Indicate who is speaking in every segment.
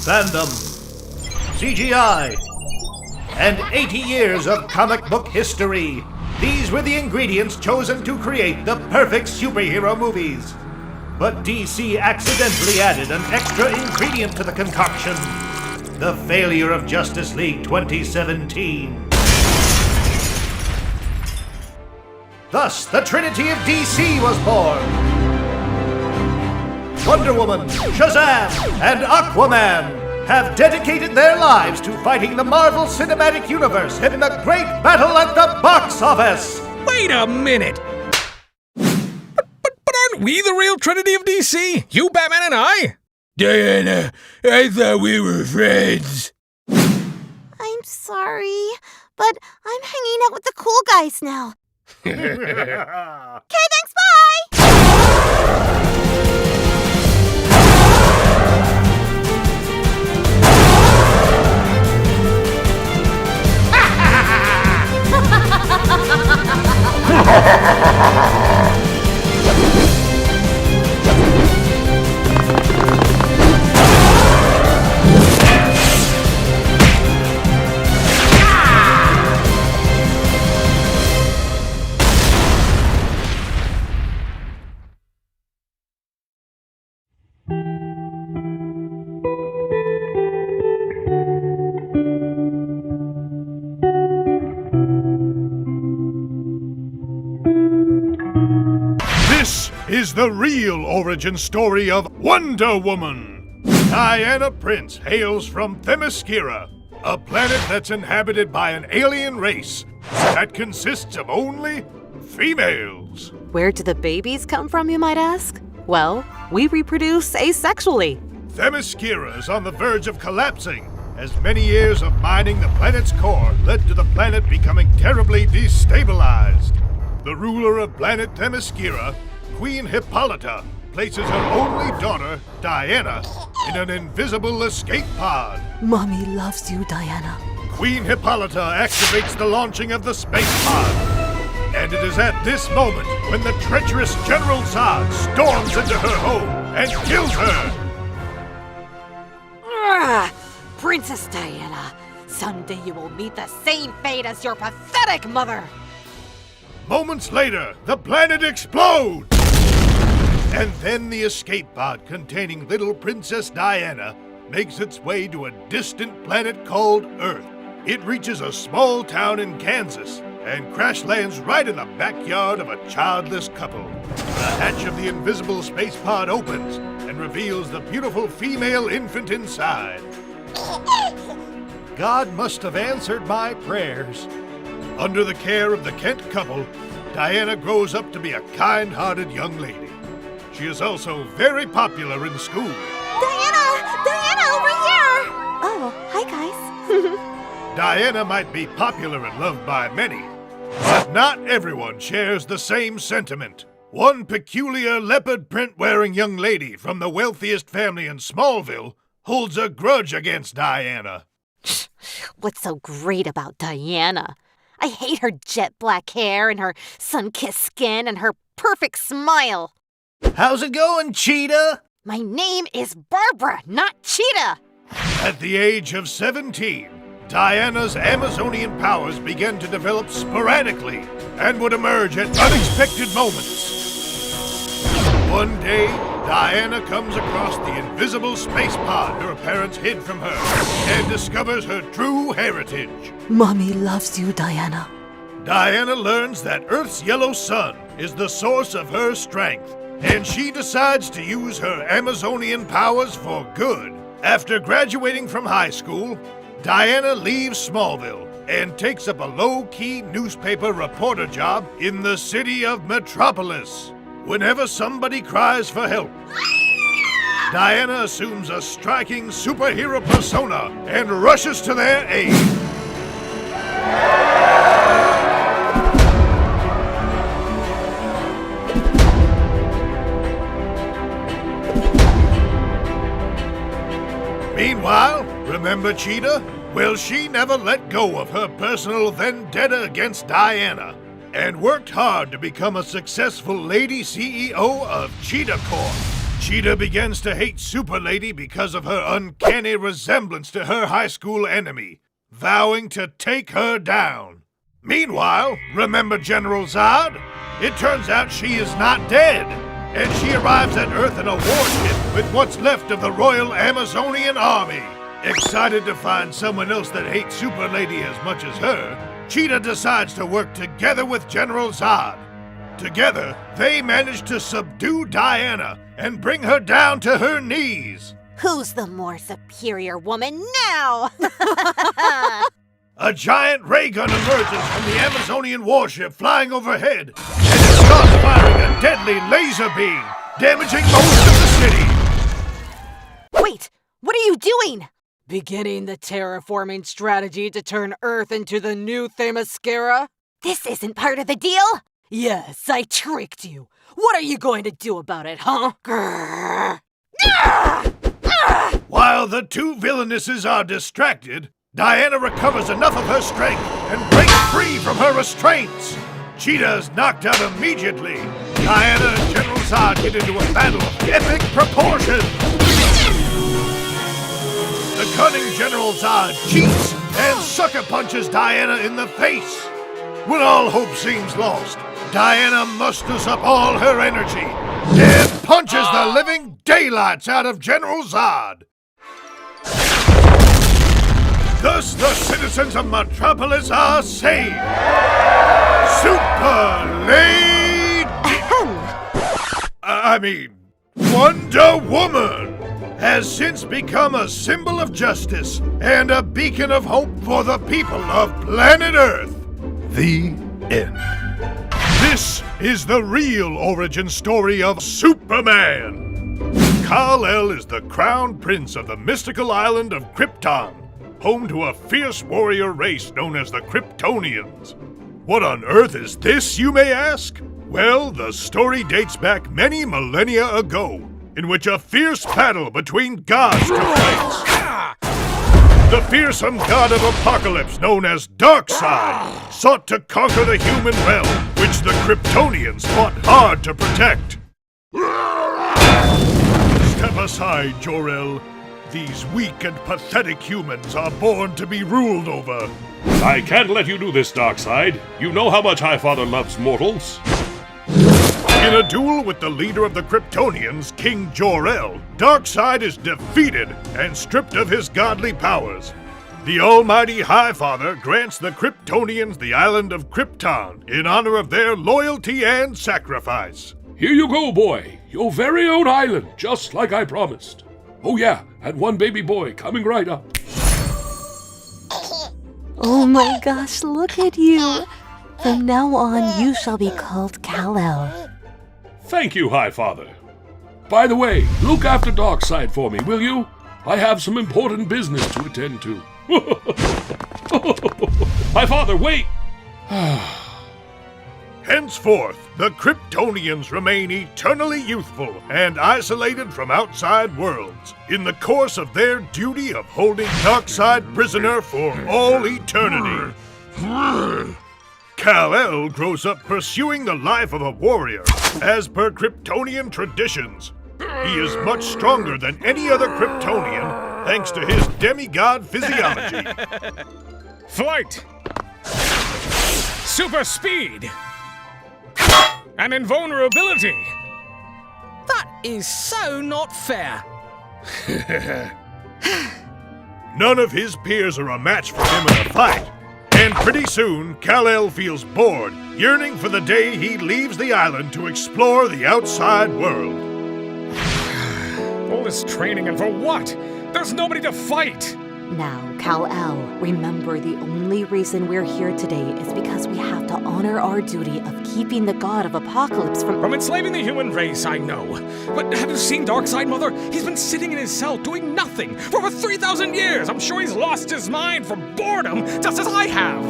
Speaker 1: fandom, CGI, and 80 years of comic book history. These were the ingredients chosen to create the perfect superhero movies. But DC accidentally added an extra ingredient to the concoction: the failure of Justice League 2017. Thus, the Trinity of DC was born. Wonder Woman, Shazam, and Aquaman have dedicated their lives to fighting the Marvel Cinematic Universe in the great battle at the box office!
Speaker 2: Wait a minute! But aren't we the real Trinity of DC? You, Batman, and I?
Speaker 3: Diana, I thought we were friends.
Speaker 4: I'm sorry, but I'm hanging out with the cool guys now. Okay, thanks, bye!
Speaker 5: This is the real origin story of Wonder Woman. Diana Prince hails from Themyscira, a planet that's inhabited by an alien race that consists of only females.
Speaker 6: Where do the babies come from, you might ask? Well, we reproduce asexually.
Speaker 5: Themyscira is on the verge of collapsing, as many years of mining the planet's core led to the planet becoming terribly destabilized. The ruler of planet Themyscira, Queen Hippolyta, places her only daughter, Diana, in an invisible escape pod.
Speaker 6: Mommy loves you, Diana.
Speaker 5: Queen Hippolyta activates the launching of the space pod. And it is at this moment when the treacherous General Zod storms into her home and kills her.
Speaker 7: Princess Diana, someday you will meet the same fate as your pathetic mother.
Speaker 5: Moments later, the planet explodes! And then the escape pod containing little Princess Diana makes its way to a distant planet called Earth. It reaches a small town in Kansas and crash lands right in the backyard of a childless couple. The hatch of the invisible space pod opens and reveals the beautiful female infant inside. God must have answered my prayers. Under the care of the Kent couple, Diana grows up to be a kind-hearted young lady. She is also very popular in school.
Speaker 4: Diana! Diana, over here! Oh, hi, guys.
Speaker 5: Diana might be popular and loved by many, but not everyone shares the same sentiment. One peculiar leopard print-wearing young lady from the wealthiest family in Smallville holds a grudge against Diana.
Speaker 7: What's so great about Diana? I hate her jet black hair and her sun-kissed skin and her perfect smile.
Speaker 1: How's it going, Cheetah?
Speaker 7: My name is Barbara, not Cheetah.
Speaker 5: At the age of 17, Diana's Amazonian powers began to develop sporadically and would emerge at unexpected moments. One day, Diana comes across the invisible space pod her parents hid from her and discovers her true heritage.
Speaker 6: Mommy loves you, Diana.
Speaker 5: Diana learns that Earth's yellow sun is the source of her strength, and she decides to use her Amazonian powers for good. After graduating from high school, Diana leaves Smallville and takes up a low-key newspaper reporter job in the city of Metropolis. Whenever somebody cries for help, Diana assumes a striking superhero persona and rushes to their aid. Meanwhile, remember Cheetah? Well, she never let go of her personal vendetta against Diana and worked hard to become a successful lady CEO of Cheetah Corp. Cheetah begins to hate Super Lady because of her uncanny resemblance to her high school enemy, vowing to take her down. Meanwhile, remember General Zod? It turns out she is not dead, and she arrives at Earth in a warship with what's left of the Royal Amazonian Army. Excited to find someone else that hates Super Lady as much as her, Cheetah decides to work together with General Zod. Together, they manage to subdue Diana and bring her down to her knees.
Speaker 7: Who's the more superior woman now?
Speaker 5: A giant ray gun emerges from the Amazonian warship flying overhead, and it starts firing a deadly laser beam, damaging most of the city.
Speaker 7: Wait, what are you doing?
Speaker 8: Beginning the terraforming strategy to turn Earth into the new Themyscira?
Speaker 7: This isn't part of the deal?
Speaker 8: Yes, I tricked you. What are you going to do about it, huh? Grrr.
Speaker 5: While the two villainesses are distracted, Diana recovers enough of her strength and breaks free from her restraints. Cheetah is knocked out immediately. Diana and General Zod get into a battle of epic proportions. The cunning General Zod cheats and sucker punches Diana in the face. When all hope seems lost, Diana musters up all her energy and punches the living daylights out of General Zod. Thus, the citizens of Metropolis are saved. Super Lady... Wonder Woman has since become a symbol of justice and a beacon of hope for the people of planet Earth. The end. This is the real origin story of Superman. Kal-El is the crown prince of the mystical island of Krypton, home to a fierce warrior race known as the Kryptonians. What on earth is this, you may ask? Well, the story dates back many millennia ago, in which a fierce battle between gods took place. The fearsome god of apocalypse, known as Darkseid, sought to conquer the human realm, which the Kryptonians fought hard to protect. Step aside, Jor-El. These weak and pathetic humans are born to be ruled over.
Speaker 9: I can't let you do this, Darkseid. You know how much Highfather loves mortals.
Speaker 5: In a duel with the leader of the Kryptonians, King Jor-El, Darkseid is defeated and stripped of his godly powers. The almighty Highfather grants the Kryptonians the island of Krypton in honor of their loyalty and sacrifice.
Speaker 9: Here you go, boy. Your very own island, just like I promised. Oh yeah, and one baby boy coming right up.
Speaker 6: Oh my gosh, look at you. From now on, you shall be called Kal-El.
Speaker 9: Thank you, Highfather. By the way, look after Darkseid for me, will you? I have some important business to attend to. Highfather, wait!
Speaker 5: Henceforth, the Kryptonians remain eternally youthful and isolated from outside worlds, in the course of their duty of holding Darkseid prisoner for all eternity. Kal-El grows up pursuing the life of a warrior, as per Kryptonian traditions. He is much stronger than any other Kryptonian, thanks to his demigod physiology.
Speaker 2: Flight! Super speed! And invulnerability!
Speaker 3: That is so not fair.
Speaker 5: None of his peers are a match for him in a fight. And pretty soon, Kal-El feels bored, yearning for the day he leaves the island to explore the outside world.
Speaker 2: All this training and for what? There's nobody to fight!
Speaker 6: Now, Kal-El, remember the only reason we're here today is because we have to honor our duty of keeping the god of apocalypse
Speaker 2: From enslaving the human race, I know. But have you seen Darkseid, Mother? He's been sitting in his cell doing nothing for over 3,000 years. I'm sure he's lost his mind from boredom, just as I have.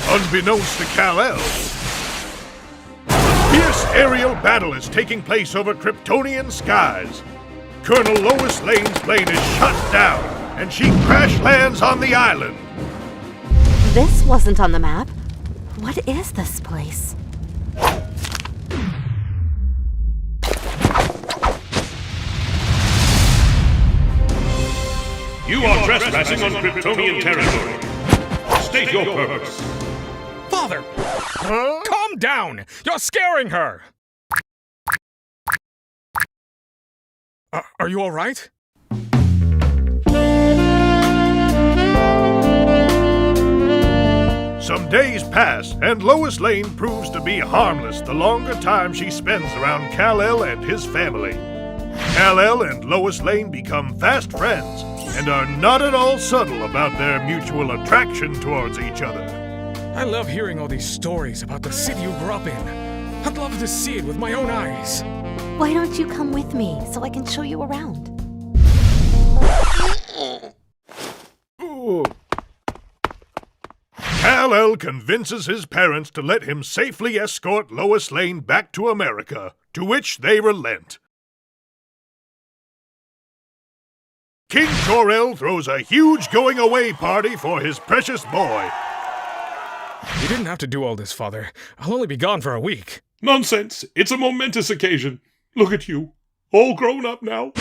Speaker 5: Unbeknownst to Kal-El, a fierce aerial battle is taking place over Kryptonian skies. Colonel Lois Lane's plane is shot down, and she crash lands on the island.
Speaker 6: This wasn't on the map. What is this place?
Speaker 9: You are trespassing on Kryptonian territory. State your purpose.
Speaker 2: Father! Calm down! You're scaring her! Are you all right?
Speaker 5: Some days pass, and Lois Lane proves to be harmless the longer time she spends around Kal-El and his family. Kal-El and Lois Lane become fast friends and are not at all subtle about their mutual attraction towards each other.
Speaker 2: I love hearing all these stories about the city you grew up in. I'd love to see it with my own eyes.
Speaker 6: Why don't you come with me so I can show you around?
Speaker 5: Kal-El convinces his parents to let him safely escort Lois Lane back to America, to which they relent. King Jor-El throws a huge going-away party for his precious boy.
Speaker 2: You didn't have to do all this, Father. I'll only be gone for a week.
Speaker 9: Nonsense! It's a momentous occasion. Look at you, all grown up now.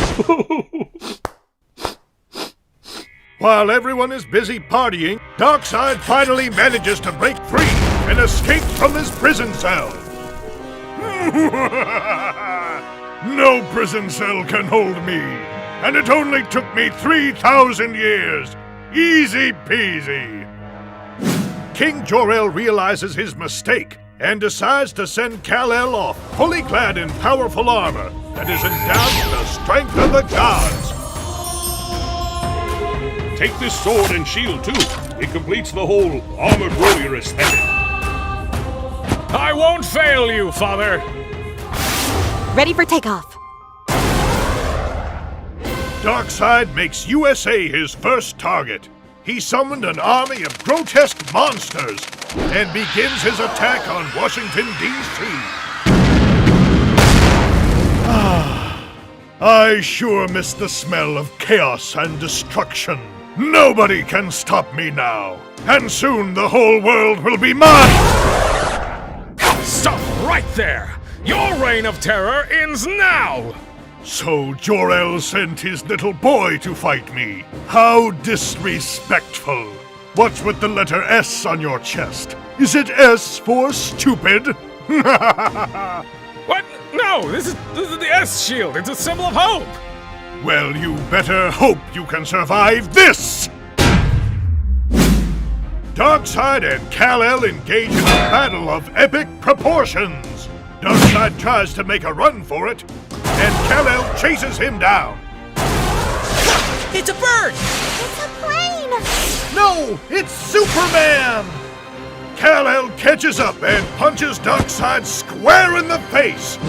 Speaker 5: While everyone is busy partying, Darkseid finally manages to break free and escape from his prison cell. No prison cell can hold me, and it only took me 3,000 years. Easy peasy. King Jor-El realizes his mistake and decides to send Kal-El off, fully clad in powerful armor that is endowed with the strength of the gods.
Speaker 9: Take this sword and shield, too. It completes the whole armored warrior aesthetic.
Speaker 2: I won't fail you, Father!
Speaker 6: Ready for takeoff.
Speaker 5: Darkseid makes USA his first target. He summoned an army of grotesque monsters and begins his attack on Washington, D.C. I sure miss the smell of chaos and destruction. Nobody can stop me now, and soon the whole world will be mine!
Speaker 2: Stop right there! Your reign of terror ends now!
Speaker 5: So Jor-El sent his little boy to fight me. How disrespectful. What's with the letter S on your chest? Is it S for stupid?
Speaker 2: What? No, this is the S shield. It's a symbol of hope.
Speaker 5: Well, you better hope you can survive this! Darkseid and Kal-El engage in a battle of epic proportions. Darkseid tries to make a run for it, and Kal-El chases him down.
Speaker 8: It's a bird!
Speaker 4: It's a plane!
Speaker 5: No, it's Superman! Kal-El catches up and punches Darkseid square in the face.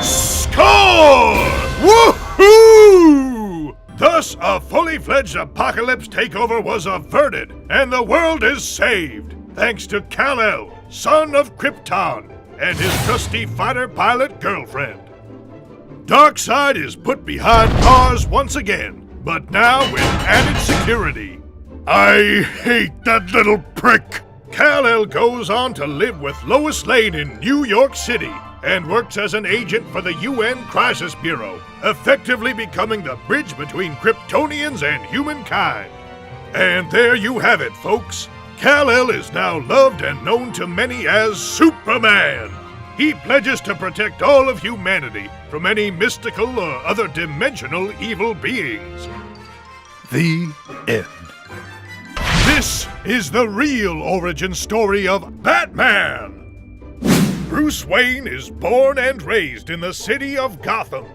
Speaker 5: Score! Woohoo! Thus, a fully fledged apocalypse takeover was averted, and the world is saved, thanks to Kal-El, son of Krypton, and his trusty fighter pilot girlfriend. Darkseid is put behind bars once again, but now with added security. I hate that little prick! Kal-El goes on to live with Lois Lane in New York City and works as an agent for the UN Crisis Bureau, effectively becoming the bridge between Kryptonians and humankind. And there you have it, folks. Kal-El is now loved and known to many as Superman. He pledges to protect all of humanity from any mystical or other dimensional evil beings. The end. This is the real origin story of Batman! Bruce Wayne is born and raised in the city of Gotham.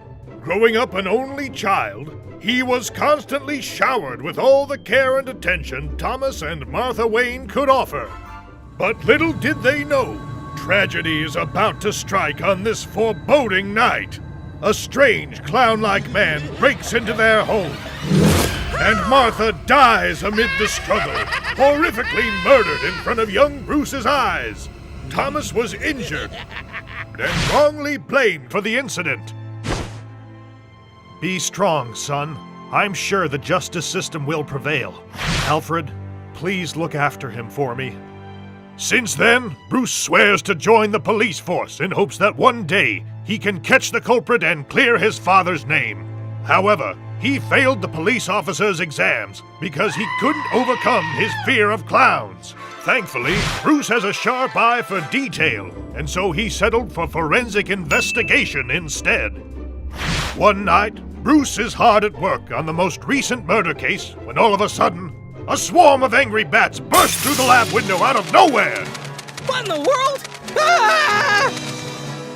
Speaker 5: Growing up an only child, he was constantly showered with all the care and attention Thomas and Martha Wayne could offer. But little did they know, tragedy is about to strike on this foreboding night. A strange, clown-like man breaks into their home, and Martha dies amid the struggle, horrifically murdered in front of young Bruce's eyes. Thomas was injured and wrongly blamed for the incident.
Speaker 1: Be strong, son. I'm sure the justice system will prevail. Alfred, please look after him for me.
Speaker 5: Since then, Bruce swears to join the police force in hopes that one day he can catch the culprit and clear his father's name. However, he failed the police officer's exams because he couldn't overcome his fear of clowns. Thankfully, Bruce has a sharp eye for detail, and so he settled for forensic investigation instead. One night, Bruce is hard at work on the most recent murder case when all of a sudden, a swarm of angry bats burst through the lab window out of nowhere.
Speaker 2: What in the world? Ah!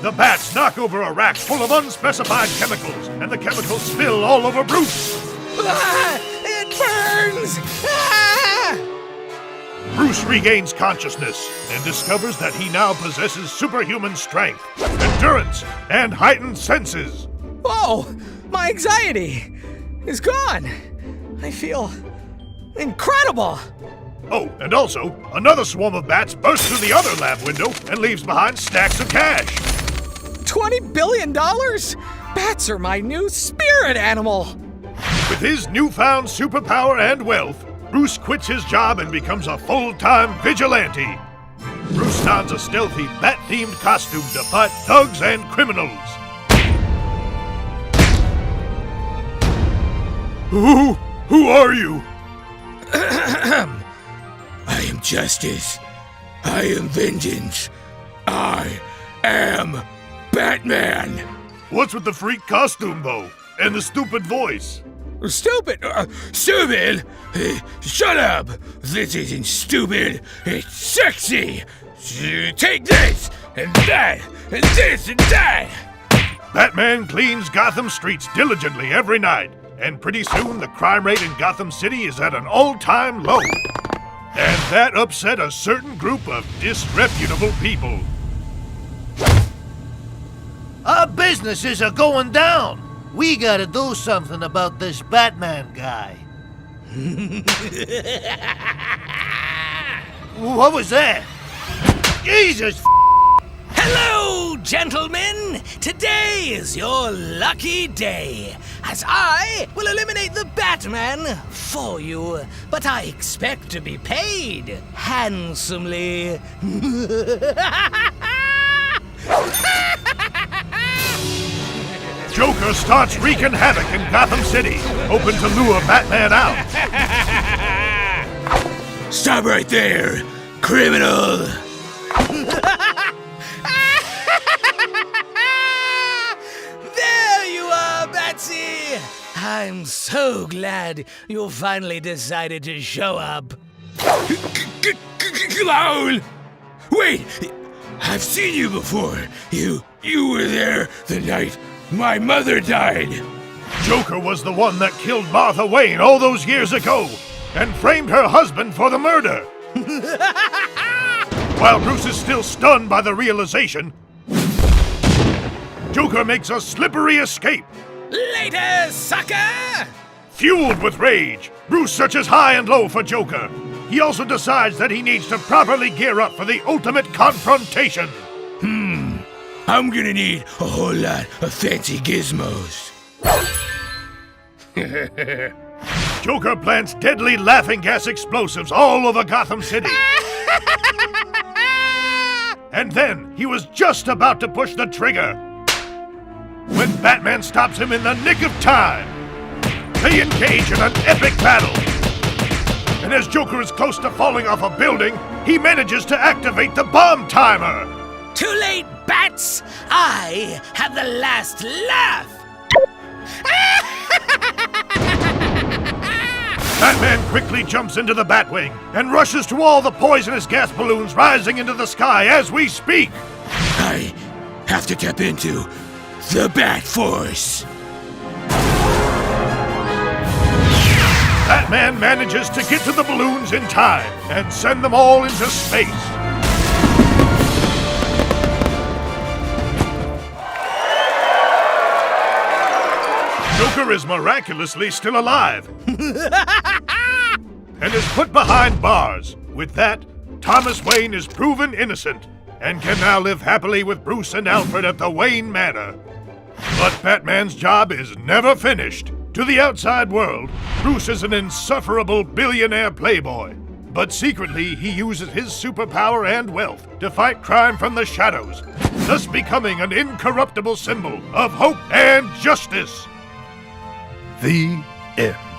Speaker 5: The bats knock over a rack full of unspecified chemicals, and the chemicals spill all over Bruce.
Speaker 2: Ah! It burns! Ah!
Speaker 5: Bruce regains consciousness and discovers that he now possesses superhuman strength, endurance, and heightened senses.
Speaker 2: Whoa! My anxiety is gone. I feel incredible.
Speaker 5: Oh, and also, another swarm of bats bursts through the other lab window and leaves behind stacks of cash.
Speaker 2: $20 billion? Bats are my new spirit animal.
Speaker 5: With his newfound superpower and wealth, Bruce quits his job and becomes a full-time vigilante. Bruce dons a stealthy bat-themed costume to fight thugs and criminals. Who are you?
Speaker 3: I am justice. I am vengeance. I am Batman.
Speaker 5: What's with the freak costume, though? And the stupid voice?
Speaker 3: Stupid? Stupid? Shut up! This isn't stupid. It's sexy. Take this, and that, and this, and that.
Speaker 5: Batman cleans Gotham streets diligently every night, and pretty soon the crime rate in Gotham City is at an all-time low. And that upset a certain group of disreputable people.
Speaker 1: Our businesses are going down. We gotta do something about this Batman guy. What was that? Jesus!
Speaker 8: Hello, gentlemen! Today is your lucky day, as I will eliminate the Batman for you. But I expect to be paid handsomely.
Speaker 5: Joker starts wreaking havoc in Gotham City, hoping to lure Batman out.
Speaker 3: Stop right there, criminal.
Speaker 8: There you are, Batsy! I'm so glad you finally decided to show up.
Speaker 3: Clown! Wait! I've seen you before. You were there the night my mother died.
Speaker 5: Joker was the one that killed Martha Wayne all those years ago and framed her husband for the murder. While Bruce is still stunned by the realization, Joker makes a slippery escape.
Speaker 8: Later, sucker!
Speaker 5: Fueled with rage, Bruce searches high and low for Joker. He also decides that he needs to properly gear up for the ultimate confrontation.
Speaker 3: I'm gonna need a whole lot of fancy gizmos.
Speaker 5: Joker plants deadly laughing gas explosives all over Gotham City. And then he was just about to push the trigger when Batman stops him in the nick of time. They engage in an epic battle. And as Joker is close to falling off a building, he manages to activate the bomb timer.
Speaker 8: Too late, Bats! I have the last laugh!
Speaker 5: Batman quickly jumps into the Batwing and rushes to all the poisonous gas balloons rising into the sky as we speak.
Speaker 3: I have to tap into the Bat Force.
Speaker 5: Batman manages to get to the balloons in time and send them all into space. Joker is miraculously still alive and is put behind bars. With that, Thomas Wayne is proven innocent and can now live happily with Bruce and Alfred at the Wayne Manor. But Batman's job is never finished. To the outside world, Bruce is an insufferable billionaire playboy. But secretly, he uses his superpower and wealth to fight crime from the shadows, thus becoming an incorruptible symbol of hope and justice. The end.